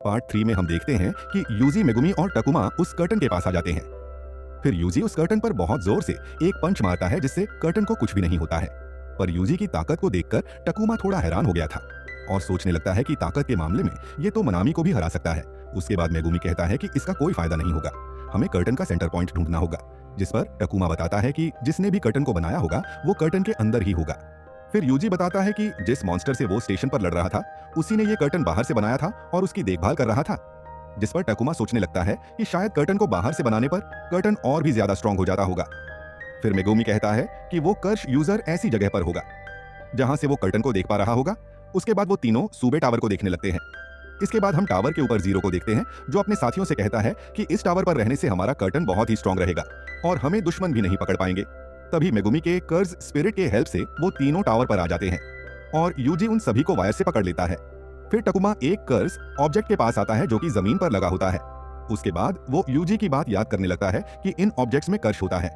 Part 3 में हम देखते हैं कि यूजी, मेगुमी और टकुमा उस कर्टन के पास आ जाते हैं। फिर यूजी उस कर्टन पर बहुत जोर से एक पंच मारता है जिससे कर्टन को कुछ भी नहीं होता है। पर यूजी की ताकत को देखकर टकुमा थोड़ा हैरान हो गया था और सोचने लगता है कि ताकत के मामले में ये तो मनामी को भी हरा सकता है। उसके बाद मेगुमी कहता है कि इसका कोई फायदा नहीं होगा, हमें कर्टन का सेंटर पॉइंट ढूंढना होगा। जिस पर टकुमा बताता है कि जिसने भी कर्टन को बनाया होगा वो कर्टन के अंदर ही होगा। फिर यूजी बताता है कि जिस मॉन्स्टर से वो स्टेशन पर लड़ रहा था उसी ने ये कर्टन बाहर से बनाया था और उसकी देखभाल कर रहा था। जिस पर टकुमा सोचने लगता है कि शायद कर्टन को बाहर से बनाने पर कर्टन और भी ज्यादा स्ट्रांग हो जाता होगा। फिर मेगुमी कहता है कि वो कर्श यूजर ऐसी जगह पर होगा जहां से वो कर्टन को देख पा रहा होगा। उसके बाद वो तीनों सूबे टावर को देखने लगते हैं। इसके बाद हम टावर के ऊपर जीरो को देखते हैं जो अपने साथियों से कहता है कि इस टावर पर रहने से हमारा कर्टन बहुत ही स्ट्रांग रहेगा और हमें दुश्मन भी नहीं पकड़ पाएंगे। तभी मेगुमी के कर्ज स्पिरिट के हेल्प से वो तीनों टावर पर आ जाते हैं और यूजी उन सभी को वायर से पकड़ लेता है। फिर टकुमा एक कर्ज ऑब्जेक्ट के पास आता है जो कि जमीन पर लगा होता है। उसके बाद वो यूजी की बात याद करने लगता है कि इन ऑब्जेक्ट्स में कर्श होता है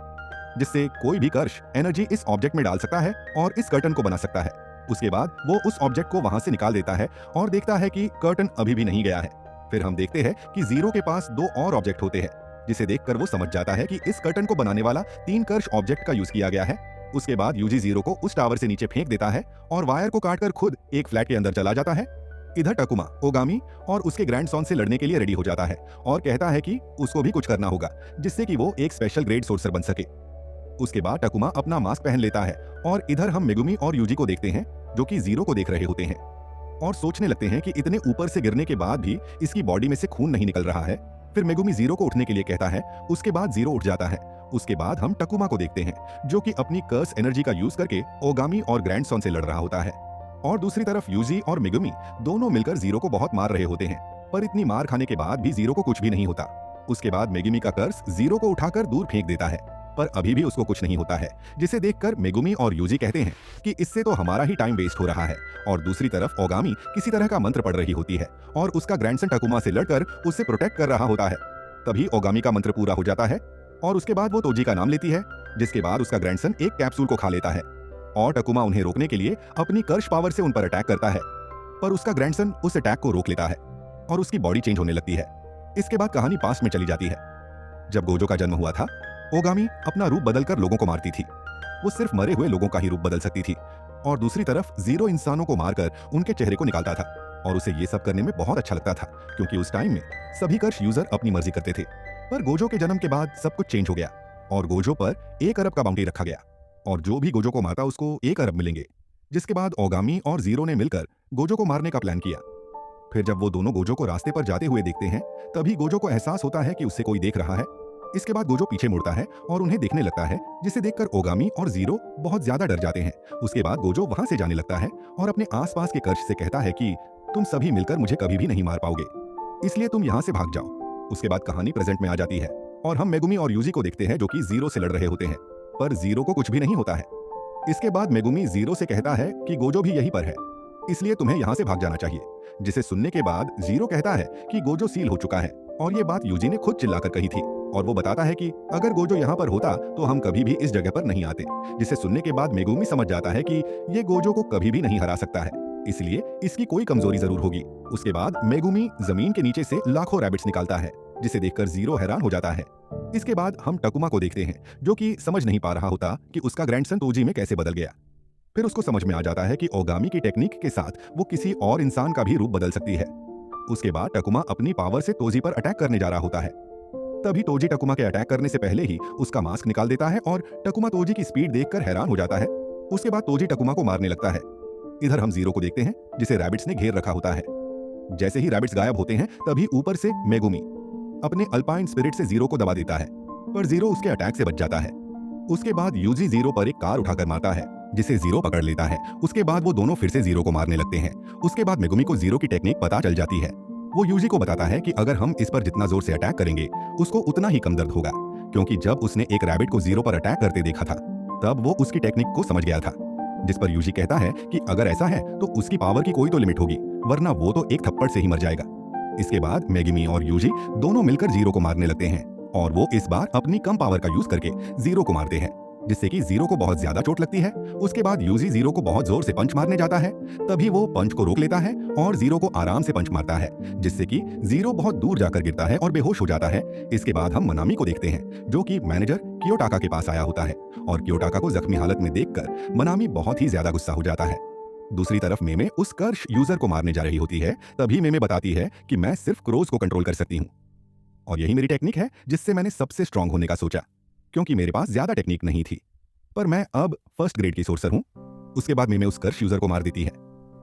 जिससे कोई भी कर्श एनर्जी इस ऑब्जेक्ट में डाल सकता है और इस कर्टन को बना सकता है। उसके बाद वो उस ऑब्जेक्ट को वहां से निकाल देता है और देखता है कि कर्टन अभी भी नहीं गया है। फिर हम देखते हैं कि जीरो के पास दो और ऑब्जेक्ट होते हैं जिसे देखकर वो समझ जाता है कि इस कर्टन को बनाने वाला 3 कर्श ऑब्जेक्ट का यूज किया गया है। उसके बाद यूजी जीरो को उस टावर से नीचे फेंक देता है और वायर को काटकर खुद एक फ्लैट के अंदर चला जाता है। इधर टकुमा ओगामी और उसके ग्रैंडसन से लड़ने के लिए रेडी हो जाता है और कहता है कि उसको भी कुछ करना होगा जिससे कि वो एक स्पेशल ग्रेड सोर्सर बन सके। उसके बाद टकुमा अपना मास्क पहन लेता है और इधर हम मेगुमी और यूजी को देखते हैं जो कि जीरो को देख रहे होते हैं और सोचने लगते हैं कि इतने ऊपर से गिरने के बाद भी इसकी बॉडी में से खून नहीं निकल रहा है। फिर मेगुमी जीरो को उठने के लिए कहता है। उसके बाद जीरो उठ जाता है। उसके बाद हम टकुमा को देखते हैं जो कि अपनी कर्स एनर्जी का यूज करके ओगामी और ग्रैंडसन से लड़ रहा होता है और दूसरी तरफ यूजी और मेगुमी दोनों मिलकर जीरो को बहुत मार रहे होते हैं। पर इतनी मार खाने के बाद भी जीरो को कुछ भी नहीं होता। उसके बाद मेगुमी का कर्स जीरो को उठाकर दूर फेंक देता है पर अभी भी उसको कुछ नहीं होता है, जिसे देखकर मेगुमी और यूजी कहते हैं कि इससे तो हमारा ही टाइम वेस्ट हो रहा है। और दूसरी तरफ ओगामी किसी तरह का मंत्र पढ़ रही होती है और उसका ग्रैंडसन टकुमा से लड़कर उससे प्रोटेक्ट कर रहा होता है। तभी ओगामी का मंत्र पूरा हो जाता है और उसके बाद वो तोजी का नाम लेती है, जिसके बाद उसका ग्रैंडसन एक कैप्सूल को खा लेता है और टकुमा उन्हें रोकने के लिए अपनी कर्श पावर से उन पर अटैक करता है। पर उसका ग्रैंडसन उस अटैक को रोक लेता है और उसकी बॉडी चेंज होने लगती है। इसके बाद कहानी पास्ट में चली जाती है। जब गोजो का जन्म हुआ था ओगामी अपना रूप बदलकर लोगों को मारती थी। वो सिर्फ मरे हुए लोगों का ही रूप बदल सकती थी और दूसरी तरफ जीरो इंसानों को मारकर उनके चेहरे को निकालता था और उसे ये सब करने में बहुत अच्छा लगता था क्योंकि उस टाइम में सभी कर्श यूजर अपनी मर्जी करते थे। पर गोजो के जन्म के बाद सब कुछ चेंज हो गया और गोजो पर 1 अरब का बाउंड्री रखा गया और जो भी गोजो को मारता उसको 1 अरब मिलेंगे। जिसके बाद ओगामी और जीरो ने मिलकर गोजो को मारने का प्लान किया। फिर जब वो दोनों गोजो को रास्ते पर जाते हुए देखते हैं तभी गोजो को एहसास होता है कि उससे कोई देख रहा है। इसके बाद गोजो पीछे मुड़ता है और उन्हें देखने लगता है, जिसे देखकर ओगामी और जीरो बहुत ज्यादा डर जाते हैं। उसके बाद गोजो वहां से जाने लगता है और अपने आसपास के कर्श से कहता है कि तुम सभी मिलकर मुझे कभी भी नहीं मार पाओगे, इसलिए तुम यहाँ से भाग जाओ। उसके बाद कहानी प्रेजेंट में आ जाती है और हम मेगुमी और यूजी को देखते हैं जो कि जीरो से लड़ रहे होते हैं पर जीरो को कुछ भी नहीं होता है। इसके बाद मेगुमी जीरो से कहता है कि गोजो भी यहीं पर है, इसलिए तुम्हें यहाँ से भाग जाना चाहिए। जिसे सुनने के बाद जीरो कहता है कि गोजो सील हो चुका है और ये बात यूजी ने खुद चिल्लाकर कही थी और वो बताता है कि अगर गोजो यहाँ पर होता तो हम कभी भी इस जगह पर नहीं आते। जिसे सुनने के बाद मेगुमी समझ जाता है कि ये गोजो को कभी भी नहीं हरा सकता है, इसलिए इसकी कोई कमजोरी जरूर होगी। उसके बाद मेगुमी जमीन के नीचे से लाखों रैबिट्स निकालता है जिसे देखकर जीरो हैरान हो जाता है। इसके बाद हम टकुमा को देखते हैं जो कि समझ नहीं पा रहा होता कि उसका ग्रैंडसन तोजी में कैसे बदल गया। फिर उसको समझ में आ जाता है कि ओगामी की टेक्निक के साथ वो किसी और इंसान का भी रूप बदल सकती है। उसके बाद टकुमा अपनी पावर से तोजी पर अटैक करने जा रहा होता है। तभी तोजी टकुमा के अटैक करने से पहले ही उसका मास्क निकाल देता है और टकुमा तोजी की स्पीड देखकर हैरान हो जाता है। उसके बाद तोजी टकुमा को मारने लगता है। इधर हम जीरो को देखते हैं जिसे रैबिट्स ने घेर रखा होता है। जैसे ही रैबिट्स गायब होते हैं तभी ऊपर से मेगुमी अपने अल्पाइन स्पिरिट से जीरो को दबा देता है पर जीरो उसके अटैक से बच जाता है। उसके बाद यूजी जीरो पर एक कार उठाकर मारता है जिसे जीरो पकड़ लेता है। उसके बाद वो दोनों फिर से जीरो को मारने लगते हैं। उसके बाद मेगुमी को जीरो की टेक्निक पता चल जाती है। वो यूजी को बताता है कि अगर हम इस पर जितना जोर से अटैक करेंगे उसको उतना ही कम दर्द होगा, क्योंकि जब उसने एक रैबिट को जीरो पर अटैक करते देखा था तब वो उसकी टेक्निक को समझ गया था। जिस पर यूजी कहता है कि अगर ऐसा है तो उसकी पावर की कोई तो लिमिट होगी, वरना वो तो एक थप्पड़ से ही मर जाएगा। इसके बाद मेगुमी और यूजी दोनों मिलकर जीरो को मारने लगते हैं और वो इस बार अपनी कम पावर का यूज करके जीरो को मारते हैं। जिससे कि जीरो को बहुत ज्यादा चोट लगती है। उसके बाद यूजी जीरो को बहुत जोर से पंच मारने जाता है, तभी वो पंच को रोक लेता है और जीरो को आराम से पंच मारता है, जिससे कि जीरो बहुत दूर जाकर गिरता है और बेहोश हो जाता है। इसके बाद हम मनामी को देखते हैं, जो कि मैनेजर कियोटाका के पास आया होता है, और कियोटाका को जख्मी हालत में देखकर मनामी बहुत ही ज्यादा गुस्सा हो जाता है। दूसरी तरफ मेमे उस कर्श यूजर को मारने जा रही होती है, तभी मेमे बताती है कि मैं सिर्फ क्रोज को कंट्रोल कर सकती हूँ, और यही मेरी टेक्निक है जिससे मैंने सबसे स्ट्रांग होने का सोचा, क्योंकि मेरे पास ज्यादा टेक्निक नहीं थी, पर मैं अब फर्स्ट ग्रेड की सोर्सर हूँ। उसके बाद मेमे उस कर्श यूजर को मार देती है।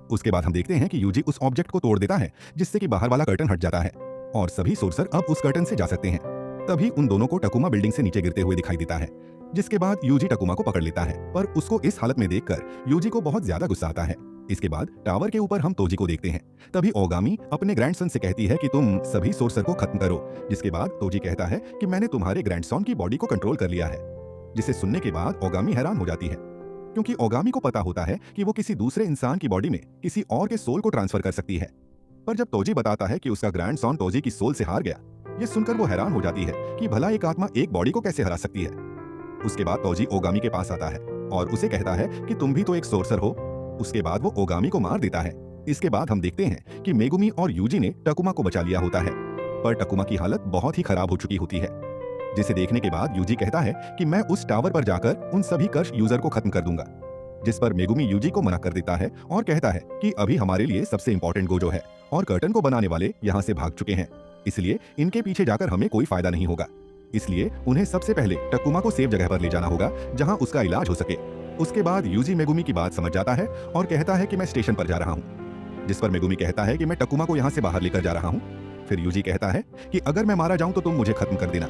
उसके बाद हम देखते हैं कि यूजी उस ऑब्जेक्ट को तोड़ देता है, जिससे कि बाहर वाला कर्टन हट जाता है और सभी सोर्सर अब उस कर्टन से जा सकते हैं। तभी उन दोनों को टकुमा बिल्डिंग से नीचे गिरते हुए दिखाई देता है, जिसके बाद यूजी टकुमा को पकड़ लेता है, पर उसको इस हालत में देखकर यूजी को बहुत ज्यादा गुस्सा आता है। इसके बाद टावर के ऊपर हम तोजी को देखते हैं। तभी ओगामी अपने ग्रैंडसन से कहती है कि तुम सभी सोर्सर को खत्म करो, जिसके बाद तोजी कहता है कि मैंने तुम्हारे ग्रैंडसन की बॉडी को कंट्रोल कर लिया है, जिसे सुनने के बाद ओगामी हैरान हो जाती है, क्योंकि ओगामी को पता होता है कि वो किसी दूसरे इंसान की बॉडी में किसी और के सोल को ट्रांसफर कर सकती है। पर जब तोजी बताता है कि उसका ग्रैंडसन तोजी की सोल से हार गया, ये सुनकर वो हैरान हो जाती है कि भला एक आत्मा एक बॉडी को कैसे हरा सकती है। उसके बाद तोजी ओगामी के पास आता है और उसे कहता है कि तुम भी तो एक सोर्सर हो। उसके बाद वो ओगामी को मार देता है। इसके बाद हम देखते हैं कि मेगुमी और यूजी ने टकुमा को बचा लिया होता है, पर टकुमा की हालत बहुत ही खराब हो चुकी होती है, जिसे देखने के बाद यूजी कहता है कि मैं उस टावर पर जाकर उन सभी कर्श यूजर को खत्म कर दूंगा, जिस पर मेगुमी यूजी को मना कर देता है और कहता है कि अभी हमारे लिए सबसे इंपॉर्टेंट गोजो है और कर्टन को बनाने वाले यहाँ से भाग चुके हैं, इसलिए इनके पीछे जाकर हमें कोई फायदा नहीं होगा। इसलिए उन्हें सबसे पहले टकुमा को सेफ जगह पर ले जाना होगा जहाँ उसका इलाज हो सके। उसके बाद यूजी मेगुमी की बात समझ जाता है और कहता है कि मैं स्टेशन पर जा रहा हूँ, जिस पर मेगुमी कहता है कि मैं टकुमा को यहाँ से बाहर लेकर जा रहा हूँ। फिर यूजी कहता है कि अगर मैं मारा जाऊं तो तुम मुझे खत्म कर देना,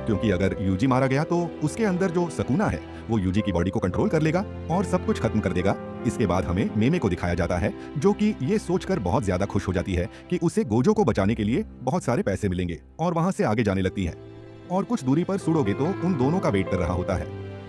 क्योंकि अगर यूजी मारा गया तो उसके अंदर जो सकूना है वो यूजी की बॉडी को कंट्रोल कर लेगा और सब कुछ खत्म कर देगा। इसके बाद हमें मेमे को दिखाया जाता है, जो कि ये सोचकर बहुत ज्यादा खुश हो जाती है कि उसे गोजो को बचाने के लिए बहुत सारे पैसे मिलेंगे, और वहां से आगे जाने लगती है। और कुछ दूरी पर सुडोगे तो उन दोनों का वेट कर रहा होता है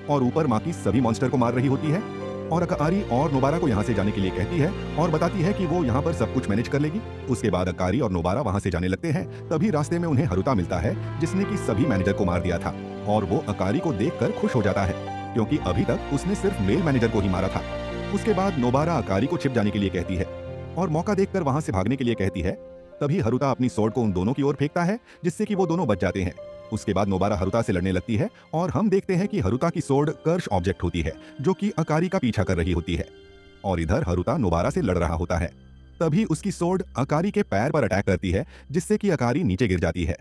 और ऊपर माकी सभी मॉन्स्टर को मार रही होती है, और अकारी और नोबारा को यहाँ से जाने के लिए कहती है और बताती है कि वो यहाँ पर सब कुछ मैनेज कर लेगी। उसके बाद अकारी और नोबारा वहाँ से जाने लगते हैं। तभी रास्ते में उन्हें हरुता मिलता है, जिसने कि सभी मैनेजर को मार दिया था, और वो अकारी को देखकर खुश हो जाता है, क्योंकि अभी तक उसने सिर्फ मेल मैनेजर को ही मारा था। उसके बाद नोबारा अकारी को छिप जाने के लिए कहती है और मौका देखकर वहाँ से भागने के लिए कहती है। तभी हरुता अपनी स्वॉर्ड को उन दोनों की ओर फेंकता है, जिससे कि वो दोनों बच जाते हैं। उसके बाद नोबारा हरुता से लड़ने लगती है और हम देखते हैं कि हरुता की स्वॉर्ड कर्श ऑब्जेक्ट होती है, जो कि अकारी का पीछा कर रही होती है, और इधर हरुता नोबारा से लड़ रहा होता है। तभी उसकी स्वॉर्ड अकारी के पैर पर अटैक करती है, जिससे कि अकारी नीचे गिर जाती है,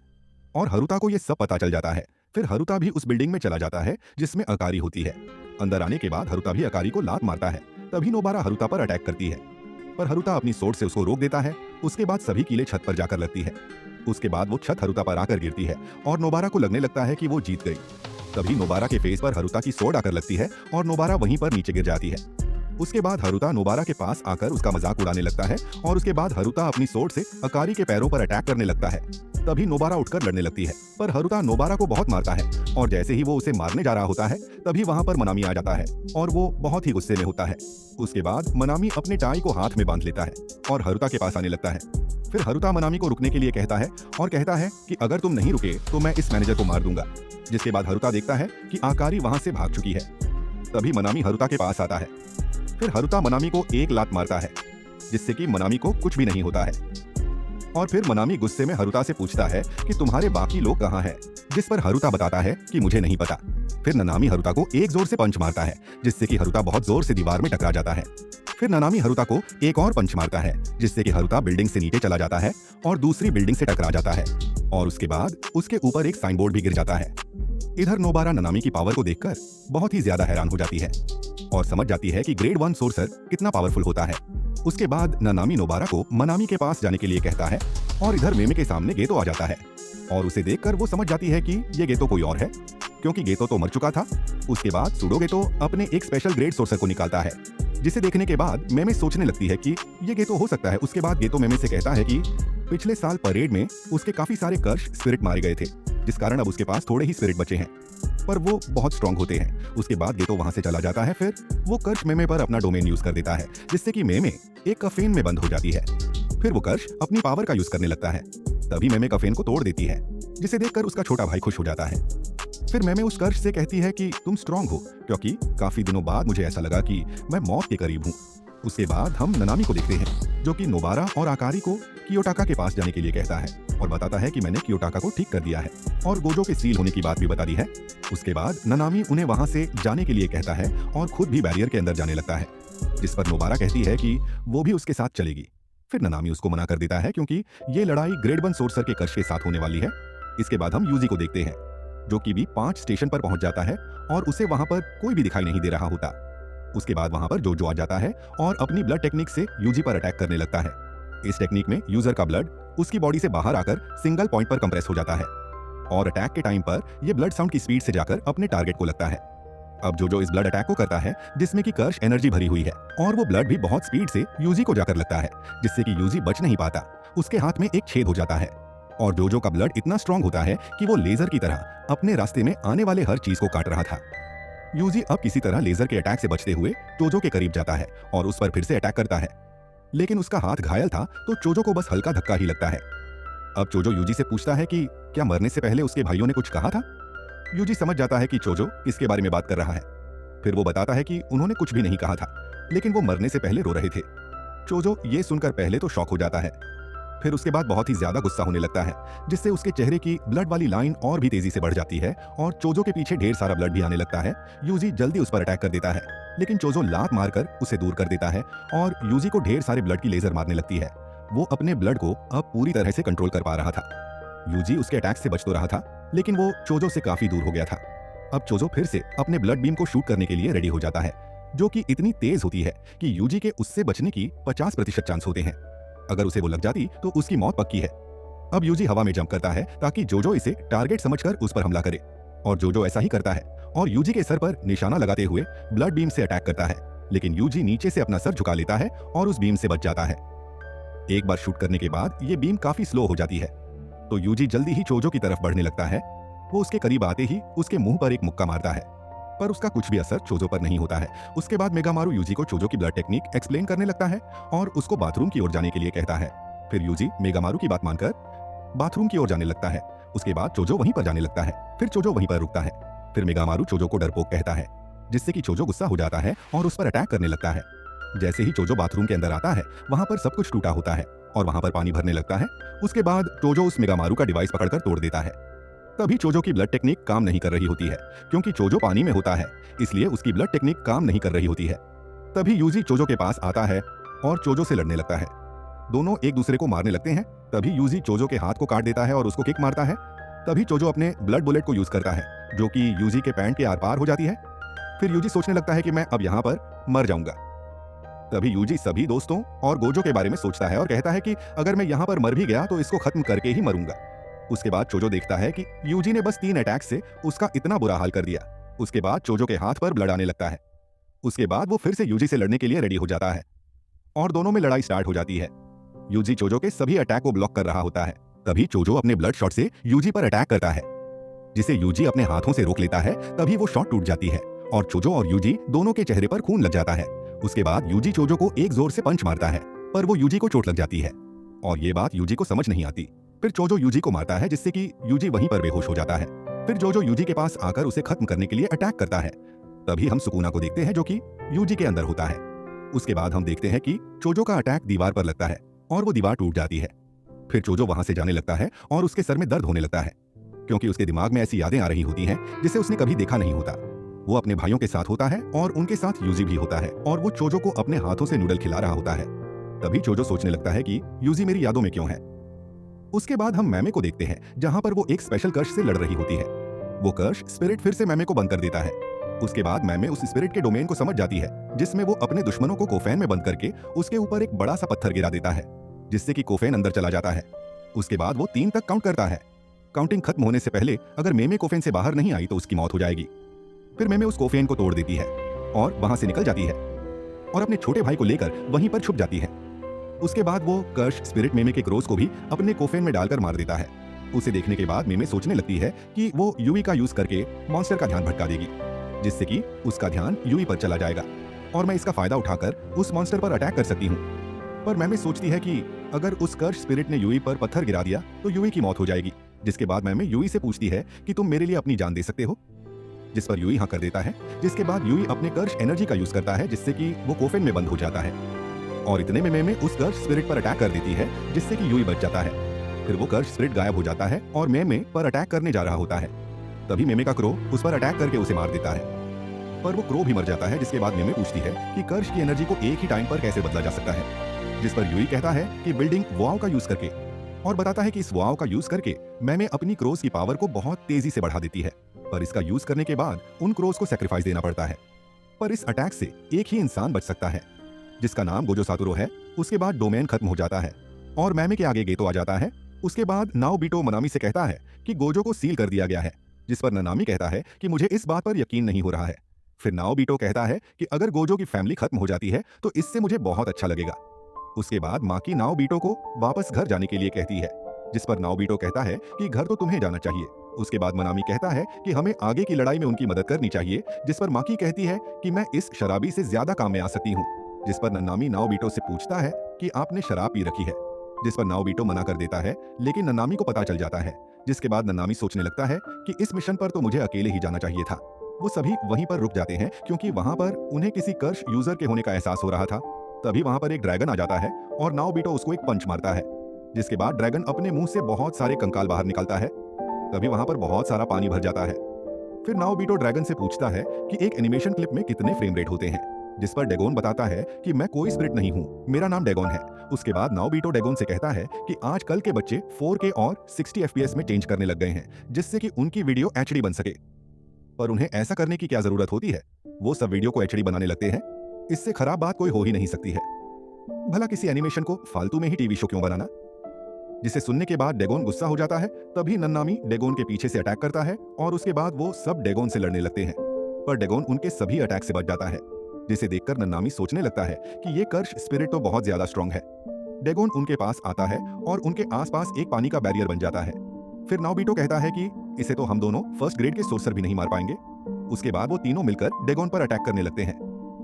और हरुता को यह सब पता चल जाता है। फिर हरुता भी उस बिल्डिंग में चला जाता है जिसमें अकारी होती है। अंदर आने के बाद हरुता भी अकारी को लात मारता है। तभी नोबारा हरुता पर अटैक करती है, पर हरुता अपनी स्वॉर्ड से उसको रोक देता है। उसके बाद सभी कीलें छत पर जाकर लगती है। उसके बाद वो छत हरुता पर आकर गिरती है और नोबारा को लगने लगता है कि वो जीत गई। तभी नोबारा के फेस पर हरुता की स्वॉर्ड आकर लगती है और नोबारा वहीं पर नीचे गिर जाती है। उसके बाद हरुता नोबारा के पास आकर उसका मजाक उड़ाने लगता है, और उसके बाद हरुता अपनी स्वॉर्ड से अकारी के पैरों पर अटैक करने लगता है। तभी नोबारा उठकर लड़ने लगती है, पर हरुता नोबारा को बहुत मारता है, और जैसे ही वो उसे मारने जा रहा होता है तभी वहां पर मनामी आ जाता है और वो बहुत ही गुस्से में होता है। उसके बाद मनामी अपने टाई को हाथ में बांध लेता है और हरुता के पास आने लगता है। फिर हरुता मनामी को रुकने के लिए कहता है और कहता है कि अगर तुम नहीं रुके तो मैं इस मैनेजर को मार दूंगा। जिसके बाद हरुता देखता है कि आकारी वहां से भाग चुकी है। तभी मनामी हरुता के पास आता है। फिर हरुता मनामी को एक लात मारता है, जिससे कि मनामी को कुछ भी नहीं होता है। और फिर मनामी गुस्से में हरुता से पूछता है कि तुम्हारे बाकी लोग कहाँ हैं, जिस पर हरुता बताता है कि मुझे नहीं पता। फिर ननामी हरुता को एक जोर से पंच मारता है, जिससे कि हरुता बहुत जोर से दीवार में टकरा जाता है। फिर ननामी हरुता को एक और पंच मारता है, जिससे कि हरुता बिल्डिंग से नीचे चला जाता है और दूसरी बिल्डिंग से टकरा जाता है, और उसके बाद उसके ऊपर एक साइन बोर्ड भी गिर जाता है। इधर नोबारा ननामी की पावर को देखकर बहुत ही ज्यादा हैरान हो जाती है और समझ जाती है कि ग्रेड 1 सोर्सर कितना पावरफुल होता है। उसके बाद ननामी नोबारा को मनामी के पास जाने के लिए कहता है, और इधर मेमे के सामने गेतो आ जाता है, और उसे देखकर वो समझ जाती है कि ये गेतो कोई और है, क्योंकि गेतो तो मर चुका था। उसके बाद सुडो गेतो अपने एक स्पेशल ग्रेड सोर्सर को निकालता है, जिसे देखने के बाद मेमे सोचने लगती है कि ये गेतो हो सकता है। उसके बाद गेतो मेमे से कहता है कि पिछले साल परेड में उसके काफी सारे कर्श स्पिरिट मारे गए थे, जिस कारण अब उसके पास थोड़े ही स्पिरिट बचे हैं, पर वो बहुत स्ट्रांग होते हैं। उसके बाद गेतो वहां से चला जाता है। फिर वो कर्श मेमे पर अपना डोमेन यूज कर देता है, जिससे कि मेमे एक कफेन में बंद हो जाती है। फिर वो कर्श अपनी पावर का यूज करने लगता है। तभी मेमे कफेन को तोड़ देती है, जिसे देखकर उसका छोटा भाई खुश हो जाता है। फिर मैमे उस कर्श से कहती है कि तुम स्ट्रांग हो, क्योंकि काफी दिनों बाद मुझे ऐसा लगा कि मैं मौत के करीब हूँ। उसके बाद हम ननामी को देखते हैं, जो कि नोबारा और आकारी को कियोटाका के पास जाने के लिए कहता है और बताता है कि मैंने कियोटाका को ठीक कर दिया है और गोजो के सील होने की बात भी बता दी है। उसके बाद ननामी उन्हें वहां से जाने के लिए कहता है और खुद भी बैरियर के अंदर जाने लगता है, जिस पर नोबारा कहती है कि वो भी उसके साथ चलेगी। फिर ननामी उसको मना कर देता है क्योंकि ये लड़ाई ग्रेड 1 सोर्सर के कर्श के साथ होने वाली है। इसके बाद हम यूजी को देखते हैं, जो कि भी 5 स्टेशन पर पहुंच जाता है और उसे वहां पर कोई भी दिखाई नहीं दे रहा होता। उसके बाद वहां पर जोजो आ जाता है और अपनी ब्लड टेक्निक से यूजी पर अटैक करने लगता है। इस टेक्निक में यूजर का ब्लड उसकी बॉडी से बाहर आकर सिंगल पॉइंट पर कंप्रेस हो जाता है और अटैक के टाइम पर यह ब्लड साउंड की स्पीड से जाकर अपने टारगेट को लगता है। अब जोजो इस ब्लड अटैक को करता है जिसमें कि कर्श एनर्जी भरी हुई है और वो ब्लड भी बहुत स्पीड से यूजी को जाकर लगता है, जिससे कि यूजी बच नहीं पाता। उसके हाथ में एक छेद हो जाता है और जोजो का ब्लड इतना स्ट्रांग होता है कि वो लेजर की तरह अपने रास्ते में आने वाले हर चीज को काट रहा था। यूजी अब किसी तरह लेजर के अटैक से बचते हुए चोजो के करीब जाता है और उस पर फिर से अटैक करता है, लेकिन उसका हाथ घायल था तो चोजो को बस हल्का धक्का ही लगता है। अब चोजो यूजी से पूछता है कि क्या मरने से पहले उसके भाइयों ने कुछ कहा था। यूजी समझ जाता है कि चोजो किसके बारे में बात कर रहा है। फिर वो बताता है कि उन्होंने कुछ भी नहीं कहा था, लेकिन वो मरने से पहले रो रहे थे। चोजो ये सुनकर पहले तो शॉक हो जाता है, फिर उसके बाद बहुत ही ज्यादा गुस्सा होने लगता है, जिससे उसके चेहरे की ब्लड वाली लाइन और भी तेजी से बढ़ जाती है और चोजो के पीछे ढेर सारा ब्लड भी आने लगता है। यूजी जल्दी उस पर अटैक कर देता है, लेकिन चोजो लात मारकर उसे दूर कर देता है और यूजी को ढेर सारे ब्लड की लेजर मारने लगती है। वो अपने ब्लड को अब पूरी तरह से कंट्रोल कर पा रहा था। यूजी उसके अटैक से बच तो रहा था, लेकिन वो चोजो से काफी दूर हो गया था। अब चोजो फिर से अपने ब्लड बीम को शूट करने के लिए रेडी हो जाता है, जो कि इतनी तेज होती है कि यूजी के उससे बचने की 50% चांस होते हैं। अगर उसे वो लग जाती तो उसकी मौत पक्की है। अब यूजी हवा में जंप करता है ताकि जोजो इसे टारगेट समझकर उस पर हमला करे और जोजो ऐसा ही करता है और यूजी के सर पर निशाना लगाते हुए ब्लड बीम से अटैक करता है, लेकिन यूजी नीचे से अपना सर झुका लेता है और उस बीम से बच जाता है। एक बार शूट करने के बाद ये बीम काफी स्लो हो जाती है, तो यूजी जल्दी ही चोजो की तरफ बढ़ने लगता है। वो उसके करीब आते ही उसके मुंह पर एक मुक्का मारता है, पर उसका कुछ भी असर चोजो पर नहीं होता है। उसके बाद मेगामारू यूजी को चोजो की ब्लड टेक्निक एक्सप्लेन करने लगता है और उसको बाथरूम की ओर जाने के लिए कहता है। फिर यूजी मेगामारू की बात मानकर बाथरूम की ओर जाने लगता है। उसके बाद चोजो वहीं पर जाने लगता है, फिर चोजो वहीं पर रुकता है। फिर मेगामारू चोजो को डरपोक कहता है, जिससे कि चोजो गुस्सा हो जाता है और उस पर अटैक करने लगता है। जैसे ही चोजो बाथरूम के अंदर आता है, वहां पर सब कुछ टूटा होता है और वहां पर पानी भरने लगता है। उसके बाद चोजो उस मेगामारू का डिवाइस पकड़कर तोड़ देता है। तभी चोजो की ब्लड टेक्निक काम नहीं कर रही होती है, क्योंकि चोजो पानी में होता है, इसलिए उसकी ब्लड टेक्निक काम नहीं कर रही होती है। तभी यूजी चोजो के पास आता है और चोजो से लड़ने लगता है। दोनों एक दूसरे को मारने लगते हैं। तभी यूजी चोजो के हाथ को काट देता है और उसको किक मारता है। तभी चोजो अपने ब्लड बुलेट को यूज करता है, जो कि यूजी के पैंट के आर पार हो जाती है। फिर यूजी सोचने लगता है कि मैं अब यहाँ पर मर जाऊंगा। तभी यूजी सभी दोस्तों और गोजो के बारे में सोचता है और कहता है कि अगर मैं यहाँ पर मर भी गया तो इसको खत्म करके ही मरूंगा। उसके बाद चोजो देखता है कि यूजी ने बस 3 अटैक से उसका इतना बुरा हाल कर दिया। उसके बाद चोजो के हाथ पर ब्लड आने लगता है। उसके बाद वो फिर से यूजी से लड़ने के लिए रेडी हो जाता है और दोनों में लड़ाई स्टार्ट हो जाती है। यूजी चोजो के सभी अटैक को ब्लॉक कर रहा होता है। तभी चोजो अपने ब्लड शॉट से यूजी पर अटैक करता है, जिसे यूजी अपने हाथों से रोक लेता है। तभी वो शॉट टूट जाती है और चोजो और यूजी दोनों के चेहरे पर खून लग जाता है। उसके बाद यूजी चोजो को एक जोर से पंच मारता है, पर वो यूजी को चोट लग जाती है और ये बात यूजी को समझ नहीं आती। फिर चोजो यूजी को मारता है, जिससे कि यूजी वहीं पर बेहोश हो जाता है। फिर जोजो यूजी के पास आकर उसे खत्म करने के लिए अटैक करता है। तभी हम सुकुना को देखते हैं, जो कि यूजी के अंदर होता है। उसके बाद हम देखते हैं कि चोजो का अटैक दीवार पर लगता है और वो दीवार टूट जाती है। फिर चोजो वहां से जाने लगता है और उसके सर में दर्द होने लगता है, क्योंकि उसके दिमाग में ऐसी यादें आ रही होती हैं जिसे उसने कभी देखा नहीं होता। वो अपने भाइयों के साथ होता है और उनके साथ यूजी भी होता है और वो चोजो को अपने हाथों से नूडल खिला रहा होता है। तभी चोजो सोचने लगता है कि यूजी मेरी यादों में क्यों है। उसके बाद हम मैमे को देखते हैं, जहां पर वो एक स्पेशल कर्श से लड़ रही होती है। वो कर्श स्पिरिट फिर से मैमे को बंद कर देता है। उसके बाद मैमे उस स्पिरिट के डोमेन को समझ जाती है, जिसमें वो अपने दुश्मनों को कोफैन में बंद करके उसके ऊपर एक बड़ा सा पत्थर गिरा देता है, जिससे कि कोफैन अंदर चला जाता है। उसके बाद वो 3 तक काउंट करता है। काउंटिंग खत्म होने से पहले अगर मेमे कोफैन से बाहर नहीं आई तो उसकी मौत हो जाएगी। फिर मेमे उस कोफैन को तोड़ देती है और वहां से निकल जाती है और अपने छोटे भाई को लेकर वहीं पर छुप जाती है। उसके बाद वो कर्श स्पिरिट मेमे के क्रोस को भी अपने कोफैन में डालकर मार देता है। उसे देखने के बाद मेमे सोचने लगती है कि वो यूई का यूज करके मॉन्स्टर का ध्यान भटका देगी, जिससे कि उसका ध्यान यूई पर चला जाएगा और मैं इसका फायदा उठाकर उस मॉन्स्टर पर अटैक कर सकती हूँ। पर मेमे सोचती है कि अगर उस कर्श स्पिरिट ने यूई पर पत्थर गिरा दिया तो यूई की मौत हो जाएगी, जिसके बाद मैमे यूई से पूछती है कि तुम मेरे लिए अपनी जान दे सकते हो, जिस पर यूई हाँ कर देता है। जिसके बाद यूई अपने कर्श एनर्जी का यूज करता है जिससे कि वो कोफेन में बंद हो जाता है और इतने में मेमे उस कर्श स्पिरिट पर अटैक कर देती है जिससे कि यूई बच जाता है। फिर वो कर्श स्पिरिट गायब हो जाता है और मेमे पर अटैक करने जा रहा होता है। तभी मेमे का क्रो उस पर अटैक करके उसे मार देता है, पर वो क्रो भी मर जाता है। जिसके बाद मेमे पूछती है कि कर्श की एनर्जी को एक ही टाइम पर कैसे बदला जा सकता है, जिस पर यूई कहता है कि बिल्डिंग वाव का यूज करके, और बताता है कि इस वाव का यूज करके मेमे अपनी क्रोस की पावर को बहुत तेजी से बढ़ा देती है। पर इसका यूज करने के बाद उन क्रोस को सैक्रिफाइस देना पड़ता है। पर इस अटैक से एक ही इंसान बच सकता है जिसका नाम गोजो सातोरू है। उसके बाद डोमेन खत्म हो जाता है और मेमे के आगे गेतो आ जाता है। उसके बाद नाओबिटो मनामी से कहता है कि गोजो को सील कर दिया गया है, जिस पर ननामी कहता है कि मुझे इस बात पर यकीन नहीं हो रहा है। फिर नाओबिटो कहता है कि अगर गोजो की फैमिली खत्म हो जाती है तो इससे मुझे बहुत अच्छा लगेगा। उसके बाद माकी नाओबिटो को वापस घर जाने के लिए कहती है, जिस पर नाओबिटो कहता है कि घर तो तुम्हें जाना चाहिए। उसके बाद मनामी कहता है कि हमें आगे की लड़ाई में उनकी मदद करनी चाहिए, जिस पर माकी कहती है कि मैं इस शराबी से ज्यादा काम में आ सकती हूँ। जिस पर ननामी नाओबिटो से पूछता है कि आपने शराब पी रखी है, जिस पर नाओबिटो मना कर देता है, लेकिन ननामी को पता चल जाता है। जिसके बाद ननामी सोचने लगता है कि इस मिशन पर तो मुझे अकेले ही जाना चाहिए था। वो सभी वहीं पर रुक जाते हैं क्योंकि वहां पर उन्हें किसी कर्श यूजर के होने का एहसास हो रहा था। तभी वहां पर एक ड्रैगन आ जाता है और नाओबिटो उसको एक पंच मारता है, जिसके बाद ड्रैगन अपने मुंह से बहुत सारे कंकाल बाहर निकालता है। तभी वहां पर बहुत सारा पानी भर जाता है। फिर नाओबिटो ड्रैगन से पूछता है कि एक एनिमेशन क्लिप में कितने फ्रेम रेट होते हैं, जिस पर डेगोन बताता है कि मैं कोई स्पिरिट नहीं हूँ, मेरा नाम डेगोन है। उसके बाद नाओबिटो डेगोन से कहता है कि आजकल के बच्चे 4K और 60 FPS में चेंज करने लग गए हैं जिससे कि उनकी वीडियो HD बन सके, पर उन्हें ऐसा करने की क्या जरूरत होती है, वो सब वीडियो को HD बनाने लगते हैं। इससे खराब बात कोई हो ही नहीं सकती है। भला किसी एनिमेशन को फालतू में ही टीवी शो क्यों बनाना। जिसे सुनने के बाद डेगोन गुस्सा हो जाता है। तभी नन्नामी डेगोन के पीछे से अटैक करता है और उसके बाद वो सब डेगोन से लड़ने लगते हैं, पर डेगोन उनके सभी अटैक से बच जाता है। जिसे देखकर नन्नामी सोचने लगता है कि ये कर्श स्पिरिट तो बहुत ज्यादा स्ट्रांग है। डेगोन उनके पास आता है और उनके आसपास एक पानी का बैरियर बन जाता है। फिर नाओबिटो कहता है कि इसे तो हम दोनों फर्स्ट ग्रेड के सोर्सर भी नहीं मार पाएंगे। उसके बाद वो तीनों मिलकर डेगोन पर अटैक करने लगते हैं,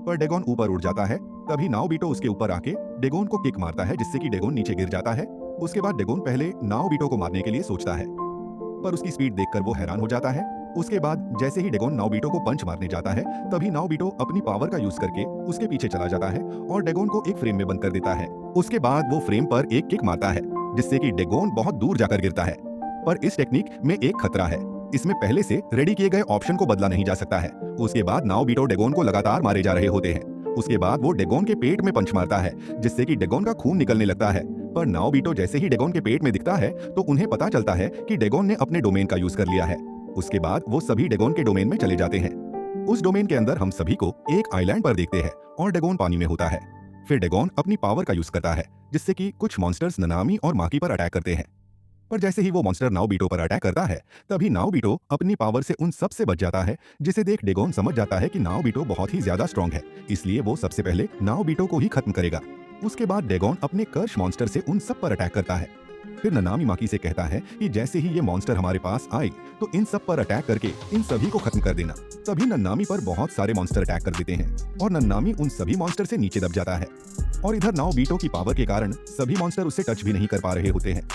पर डेगोन ऊपर उड़ जाता है। तभी नाओबिटो उसके ऊपर आके डेगोन को किक मारता है जिससे कि डेगोन नीचे गिर जाता है। उसके बाद डेगोन पहले नाओबिटो को मारने के लिए सोचता है, पर उसकी स्पीड देखकर वो हैरान हो जाता है। उसके बाद जैसे ही डेगोन नाओबिटो को पंच मारने जाता है, तभी नाओबिटो अपनी पावर का यूज करके उसके पीछे चला जाता है और डेगोन को एक फ्रेम में बंद कर देता है। उसके बाद वो फ्रेम पर एक किक मारता है जिससे कि डेगोन बहुत दूर जाकर गिरता है। पर इस टेक्निक में एक खतरा है, इसमें पहले से रेडी किए गए ऑप्शन को बदला नहीं जा सकता है। उसके बाद नाओबिटो डेगोन को लगातार मारे जा रहे होते हैं। उसके बाद वो डेगोन के पेट में पंच मारता है जिससे कि डेगोन का खून निकलने लगता है। पर नाओबिटो जैसे ही डेगोन के पेट में दिखता है तो उन्हें पता चलता है कि डेगोन ने अपने डोमेन का यूज कर लिया है। उसके बाद वो सभी डेगोन के डोमेन में चले जाते हैं। उस डोमेन के अंदर हम सभी को एक आइलैंड पर देखते हैं और डेगोन पानी में होता है। फिर डेगोन अपनी पावर का यूज करता है जिससे कि कुछ मॉन्स्टर्स ननामी और माकी पर अटैक करते हैं। पर जैसे ही वो मॉन्स्टर नाओबिटो पर अटैक करता है, तभी नाओबिटो अपनी पावर से उन सब से बच जाता है। जिसे देख डेगोन समझ जाता है कि नाओबिटो बहुत ही ज्यादा स्ट्रांग है, इसलिए वो सबसे पहले नाओबिटो को ही खत्म करेगा। उसके बाद डेगोन अपने कर्श मॉन्स्टर से उन सब पर अटैक करता है। फिर ननामी माकी से कहता है कि जैसे ही ये मॉन्स्टर हमारे पास आए तो इन सब पर अटैक करके इन सभी को खत्म कर देना। तभी नन्नामी पर बहुत सारे मॉन्स्टर अटैक कर देते हैं और नन्नामी उन सभी मॉन्स्टर से नीचे दब जाता है। और इधर नाओबिटो की पावर के कारण सभी मॉन्स्टर उससे टच भी नहीं कर पा रहे होते हैं।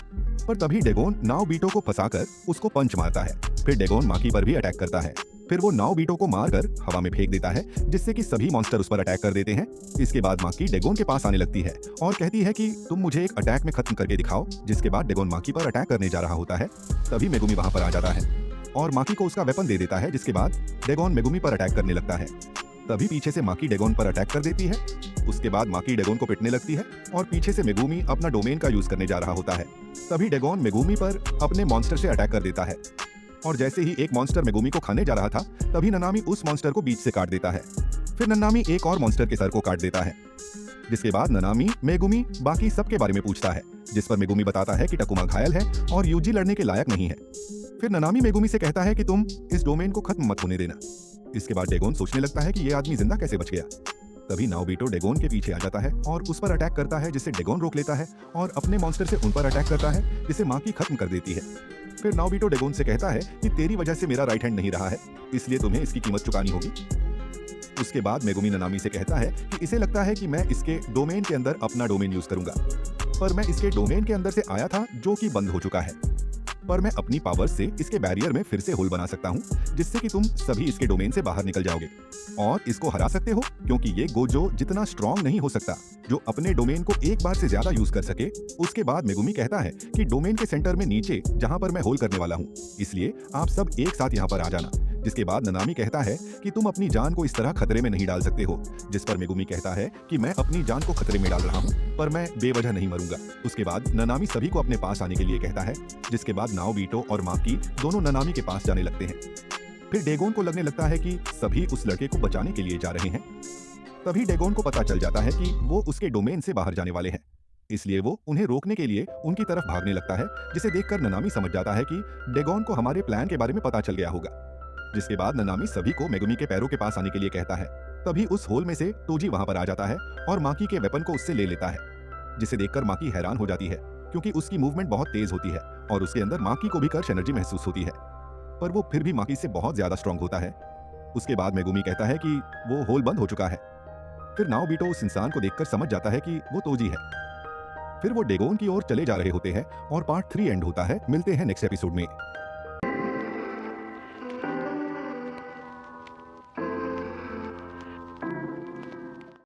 पर तभी डेगोन नाओबिटो को फंसाकर उसको पंच मारता है। फिर डेगोन माकी पर भी अटैक करता है। फिर वो नाओबिटो को मारकर हवा में फेंक देता है जिससे कि सभी मॉन्स्टर उस पर अटैक कर देते हैं। इसके बाद माकी डेगोन के पास आने लगती है और कहती है कि तुम मुझे एक अटैक में खत्म करके दिखाओ। जिसके बाद डेगोन माकी पर अटैक करने जा रहा होता है। तभी मेगुमी वहां पर आ जाता है और माकी को उसका वेपन दे देता है। जिसके बाद डेगोन मेगुमी पर अटैक करने लगता है। तभी पीछे से माकी डेगोन पर अटैक कर देती है। उसके बाद माकी डेगोन को पिटने लगती है और पीछे से मेगुमी अपना डोमेन का यूज करने जा रहा होता है। तभी डेगोन मेगुमी पर अपने मॉन्स्टर से अटैक कर देता है और जैसे ही एक मॉन्स्टर मेगुमी को खाने जा रहा था, तभी ननामी उस मॉन्स्टर को बीच से काट देता है। फिर ननामी एक और मॉन्स्टर के सर को काट देता है। जिसके बाद ननामी मेगुमी बाकी सबके बारे में पूछता है, जिस पर मेगुमी बताता है कि टकुमा घायल है और यूजी लड़ने के लायक नहीं है। फिर ननामी मेगुमी से कहता है कि तुम इस डोमेन को खत्म मत होने देना। इसके बाद डेगोन सोचने लगता है कि ये आदमी जिंदा कैसे बच गया। तभी नाओबिटो डेगोन के पीछे आ जाता है और उस पर अटैक करता है, जिसे डेगोन रोक लेता है और अपने मॉन्स्टर से उन पर अटैक करता है, जिसे माकी खत्म कर देती है। फिर नाओबिटो डेगोन से कहता है कि तेरी वजह से मेरा राइट हैंड नहीं रहा है, इसलिए तुम्हें इसकी कीमत चुकानी होगी। उसके बाद मेगुमी ननामी से कहता है कि इसे लगता है कि मैं इसके डोमेन के अंदर अपना डोमेन यूज करूंगा, पर मैं इसके डोमेन के अंदर से आया था जो कि बंद हो चुका है। पर मैं अपनी पावर से इसके बैरियर में फिर से होल बना सकता हूँ, जिससे कि तुम सभी इसके डोमेन से बाहर निकल जाओगे और इसको हरा सकते हो, क्योंकि ये गोजो जितना स्ट्रांग नहीं हो सकता जो अपने डोमेन को एक बार से ज्यादा यूज कर सके। उसके बाद मेगुमी कहता है कि डोमेन के सेंटर में नीचे जहां पर मैं होल करने वाला हूं, इसलिए आप सब एक साथ यहां पर आ जाना। जिसके बाद ननामी कहता है कि तुम अपनी जान को इस तरह खतरे में नहीं डाल सकते हो, जिस पर मेगुमी कहता है कि मैं अपनी जान को खतरे में डाल रहा हूं, पर मैं बेवजह नहीं मरूंगा। उसके बाद ननामी सभी को अपने पास आने के लिए कहता है, जिसके बाद नाओबिटो और माकी दोनों ननामी के पास जाने लगते हैं। फिर डेगोन को लगने लगता है कि सभी उस लड़के को बचाने के लिए जा रहे हैं। तभी डेगोन को पता चल जाता है कि वो उसके डोमेन से बाहर जाने वाले हैं, इसलिए वो उन्हें रोकने के लिए उनकी तरफ भागने लगता है, जिसे देखकर ननामी समझ जाता है कि डेगोन को हमारे प्लान के बारे में पता चल गया होगा। जिसके बाद ननामी सभी को मेगुमी के पैरों के पास आने के लिए कहता है। तभी उस होल में से तोजी वहां पर आ जाता है और माकी के वेपन को उससे ले लेता है, जिसे देखकर माकी हैरान हो जाती है, क्योंकि उसकी मूवमेंट बहुत तेज होती है और उसके अंदर माकी को भी कर्श एनर्जी महसूस होती है, पर वो फिर भी माकी से बहुत ज्यादा स्ट्रांग होता है। उसके बाद मेगुमी कहता है कि वो होल बंद हो चुका है। फिर नाओबिटो उस इंसान को देखकर समझ जाता है कि वो तोजी है। फिर वो डेगोन की ओर चले जा रहे होते हैं और पार्ट 3 एंड होता है। मिलते हैं नेक्स्ट एपिसोड में।